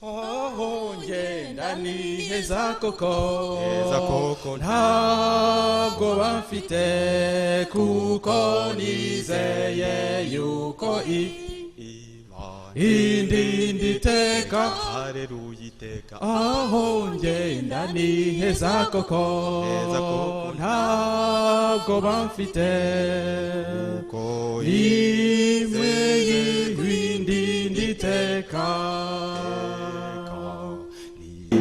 ngenda niheza koko ntabwo bamfite kuko nizeye yuko indinda iteka haleluya iteka aho ngenda niheza koko ntabwo bamfite kuko imwe y'indinda iteka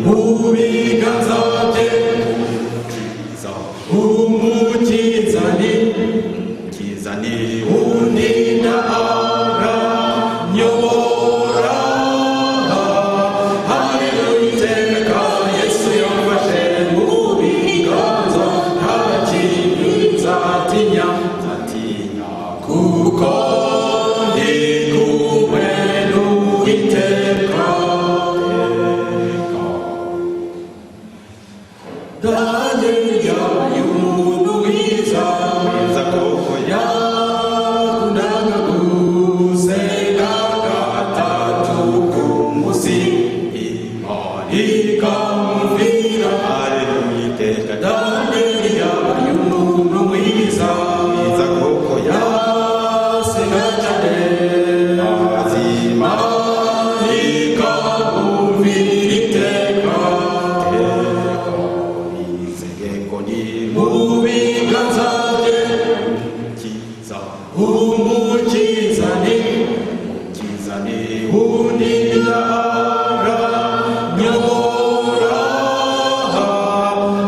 mu biganza bye umukiza ni undinda aranyobora haleluya iteka Yesu yamfashe mu biganza nta kintu nzatinya kuko ndi kumwe n'Uwiteka Haleluya y'umuntu wiza koko yakundaga gusenga gatatu ku munsi ikamubwira haleluya iteka Haleluya y'umuntu wiza koko yasenga cyane azima ikamubwira iteka mu biganza bye umukiza ni undinda aranyobora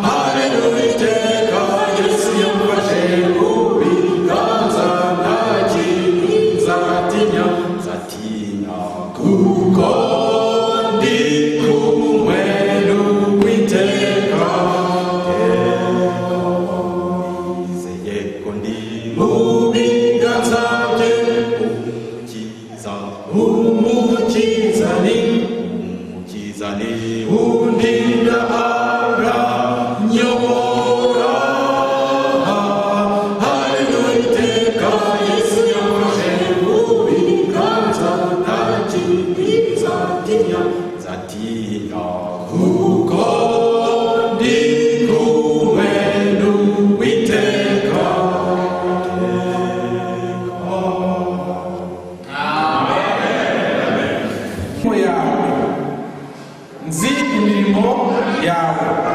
haleluya iteka Yesu yamfashe mu biganza nta kintu nzatinya kuko ndi kumwe n'Uwiteka mu biganza bye umukiza ni undinda aranyobora haleluya iteka Yesu yamfashe mu biganza nta kintu nzatinya kuko ndi kumwe n'Uwiteka yawe nzi imirimo yawe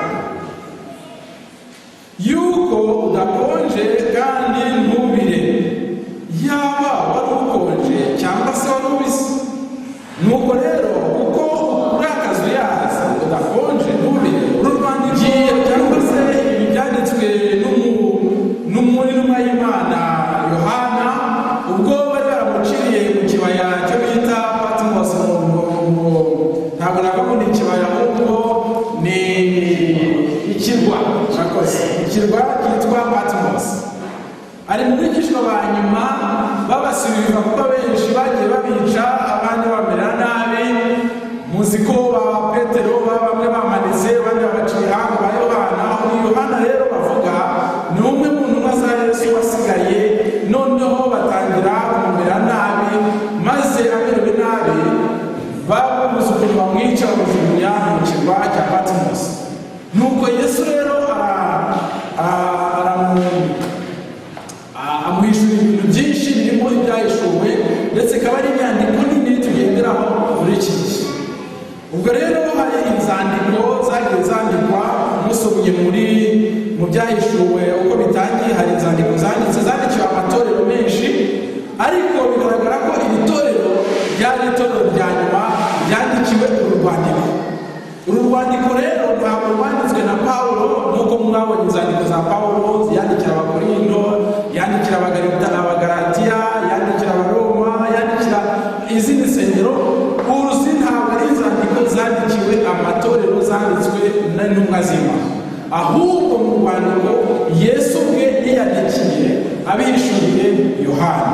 yuko udakonje kandi ntubire yaba wari ukonje cyangwa se wari ubisi nuko rero uko uri akazuyaza udakonje ntubire ururwandikiye cyangwa se ibi byanditswe n'intumwa y'Imana Yohana ubwo bari baramuciriye mu kibaya cyo bita Patmos ntabwo navuga ni ikibaya ahubwo ni ikirwa ikirwa cyitwa Patmos ari mu bigishwa ba nyuma babasubizwa kuko benshi bagiye babica abandi bamera nabi muzi ko ba Petero bamwe bamanitse abandi babaciye hanze ba Yohana Yohana rero bavuga ni umwe mu ntumwa za Yesu wasigaye noneho batangira kumera nabi maze amerewe nabi babuze ukuntu bamwica bamujugunya mu kirwa cya Patmos nuko Yesu rero amuhishura ibintu byinshi birimo ibyahishuwe ndetse ikaba ari inyandiko nini tugenderaho muri iki gihe ubwo rero hari inzandiko zagiye zandikwa musomye mu byahishuwe uko bitangiye hari inzandiko zandikiwe amatorero menshi ariko bigaragara ko iri torero ryari itorero rya nyuma ryandikiwe uru rwandiko rero ntabwo rwanditswe na Pawulo nk'uko mwabonye inzandiko za Pawulo yandikira Abakorinto yandikira Abagalatiya yandikira Abaroma yandikira izindi nsengero uruzi ntabwo ari inzandiko zandikiwe amatorero zanditswe n'intumwa z'Imana ahubwo mu rwandiko Yesu ubwe yiyandikiye abihishuriye Yohana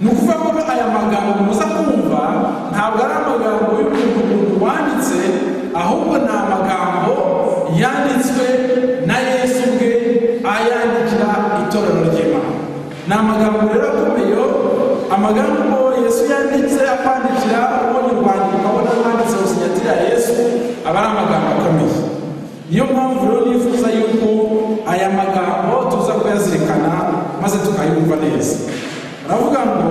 ni ukuvuga ko aya magambo muza kumva ntabwo ari amagambo y'umuntu wanditse ahubwo ni amagambo yanditswe na Yesu ubwe ayandikira itorero ry'Imana ni amagambo rero akomeye amagambo Yesu yanditse akwandikira ubonye urwandiko abona rwanditse aba ari amagambo akomeye. Niyo mpamvu rero nifuza yuko aya magambo tuza kuyazirikana maze tukayumva neza. Aravuga ngo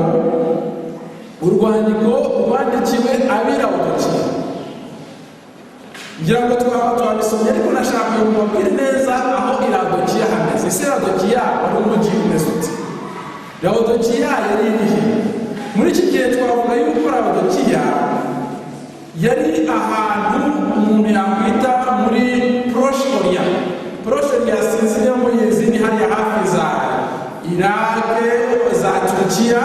urwandiko rwandikiwe ab'Ilawodikiya. Ngira ngo twabisomye ariko nashaka kubabwira neza aho Ilawodikiya hameze. Ese Ilawodikiya wari umujyi umeze ute? Ilawodikiya yari irihe? Muri iki gihe twavuga yuko Ilawodikiya yari ahantu umuntu yakwita muri Proche Orient. Proche Orient sinzi niba muyizi, ni hariya hafi za Iraq, za Turukiya.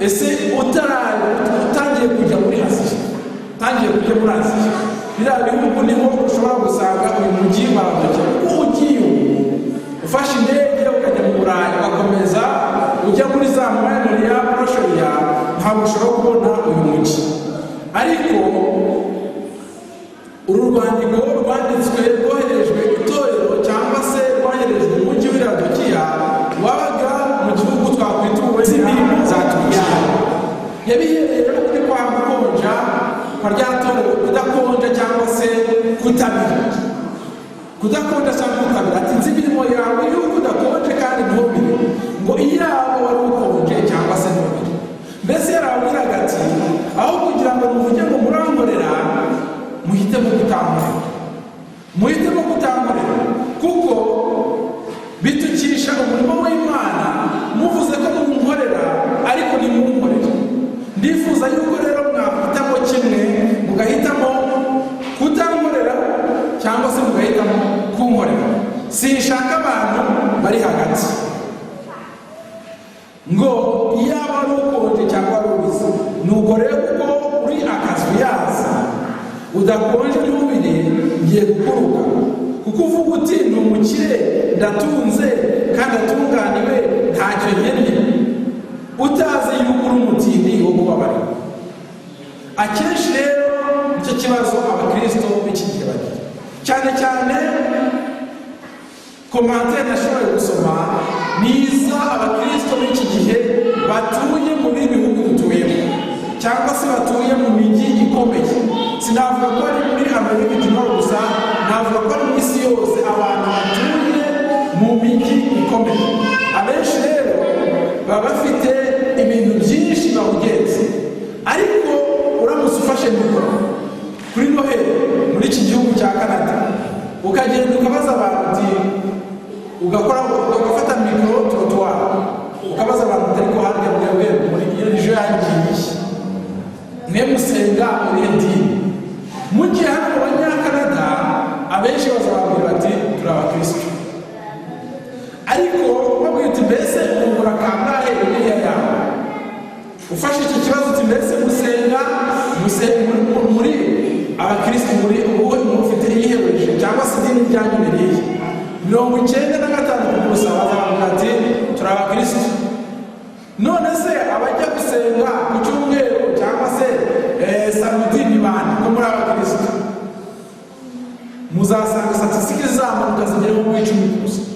Ese utangiye kujya muri Aziya, utangiye kujya muri Aziya, biriya bihugu niho ushobora gusanga uyu mujyi wa Ilawodikiya. Kuko ugiye ufashe indege ukajya mu Burayi ugakomeza ujya muri za mayinori ya Proche Orient, ntabwo ushobora kubona uyu mujyi. Ariko uru rwandiko rwanditswe rwoherejwe itorero cyangwa se rwoherejwe umujyi w'Ilawodikiya wabaga mu gihugu twakwita z'imirimo za Turukiya. Yabihereye rero kuri kwa gukonja kwa rya torero, kudakonja cyangwa se kutabira. Kudakonja cyangwa kutabira, ati nzi imirimo yawe yuko udakonje kandi ntubire, ngo iyaba wari ukonje cyangwa se ntubire. Mbese yarabwiraga ati aho kugira ngo muvuge ngo murankorera, muhitemo kutankorera. Muhitemo kutankorera kuko bitukisha umurimo w'Imana muvuze ko munkorera ariko ntimunkorere. Ndifuza yuko rero mwahitamo kimwe, mugahitamo kutankorera cyangwa se mugahitamo kunkorera. Sinshaka abantu bari hagati ngo iyaba ari ukonje cyangwa ari ubizi. Nuko rero kuko uri akazuyaza udakonje ntubire, ngiye gukuruka kuko uvuga uti ni umukire, ndatunze kandi atunganiwe, ntacyo nkennye, utazi yuko uri umutindi wo kubabarira. Akenshi rero nicyo kibazo abakristo b'iki gihe bagira, cyane cyane komantere nashoboye gusoma niza abakristo b'iki gihe batuye muri bihugu dutuyemo cyangwa se batuye mu mijyi ikomeye. Sinavuga ko ari muri Amerika itumara gusa, navuga ko ari mu isi yose abantu batuye mu mijyi ikomeye. Abenshi rero baba bafite ibintu byinshi bawugenze, ariko uramutse ufashe mikoro kuri Noheli muri iki gihugu cya Canada ukagenda ukabaza abantu ugafata mikoro trottoir ukabaza abantu ariko harya mwewe muri iyo nijo yangiye mwe musenga muri idini. Mu gihe hano mu Banyakanada abenshi bazababwira bati turi abakristo, ariko babwita mbese ungura kangahe Bibiliya yawe. Ufashe iki kibazo uti mbese musenga muri abakristo, muri ubu mufite iyihereje cyangwa se idini ryanyu biriye 95% gusa bazababwira ati turi abakristo. None se abajya gusenga ku cyumweru cyangwa se samedi ni bande ko muri abakristo? Muzasanga statisitike zabo mukazigera mu 10%.